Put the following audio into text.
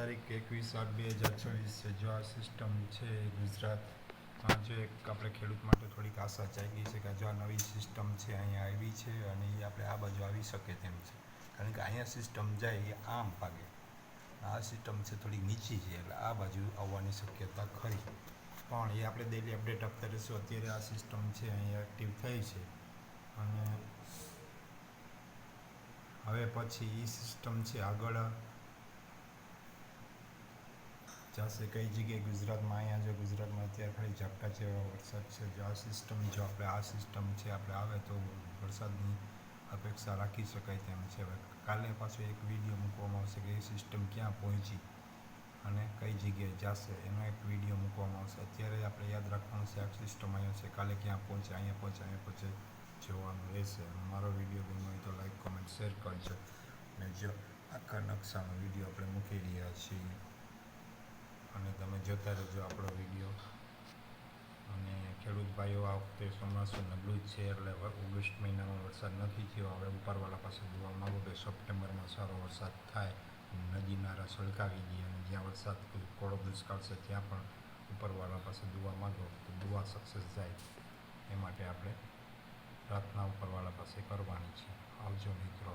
તારીખ 21/8/2024 છે। જો આ સિસ્ટમ છે ગુજરાતમાં જો એક આપણે ખેડૂત માટે થોડીક આશા જાગી છે કે જો આ નવી સિસ્ટમ છે અહીંયા આવી છે અને એ આપણે આ બાજુ આવી શકે તેમ છે, કારણ કે અહીંયા સિસ્ટમ જાય એ આમ ભાગે, આ સિસ્ટમ છે થોડીક નીચી છે એટલે આ બાજુ આવવાની શક્યતા ખરી, પણ એ આપણે ડેલી અપડેટ આપતા રહીશું। અત્યારે આ સિસ્ટમ છે અહીંયા એક્ટિવ થઈ છે અને હવે પછી એ સિસ્ટમ છે આગળ જશે કઈ જગ્યાએ ગુજરાતમાં। અહીંયા જો ગુજરાતમાં અત્યારે ખાલી ઝાપટા જેવા વરસાદ છે। જો આ સિસ્ટમ આ સિસ્ટમ છે આપણે આવે તો વરસાદની અપેક્ષા રાખી શકાય તેમ છે। હવે કાલે પાછો એક વિડીયો મૂકવામાં આવશે કે એ સિસ્ટમ ક્યાં પહોંચી અને કઈ જગ્યાએ જશે એનો એક વિડીયો મૂકવામાં આવશે। અત્યારે આપણે યાદ રાખવાનું છે આ સિસ્ટમ અહીંયા છે, કાલે ક્યાં પહોંચે, અહીંયા પહોંચે જોવાનું રહેશે। મારો વિડીયો ગમ્યો હોય તો લાઈક કોમેન્ટ શેર કરજો અને જો આખા નકશાનો વિડીયો આપણે મૂકી રહ્યા છીએ અને તમે જોતા રહેજો આપણો વિડીયો। અને ખેડૂત ભાઈઓ આ વખતે ચોમાસું નબળું જ છે એટલે ઓગસ્ટ મહિનામાં વરસાદ નથી થયો। હવે ઉપરવાળા પાસે દુઆ માગો કે સપ્ટેમ્બરમાં સારો વરસાદ થાય, નદી નાળા છલકાવી દઈએ અને જ્યાં વરસાદ કોળો દુષ્કાળ છે ત્યાં પણ ઉપરવાળા પાસે દુઆ માગો તો દુઆ સક્સેસ જાય, એ માટે આપણે પ્રાર્થના ઉપરવાળા પાસે કરવાની છે। આવજો મિત્રો।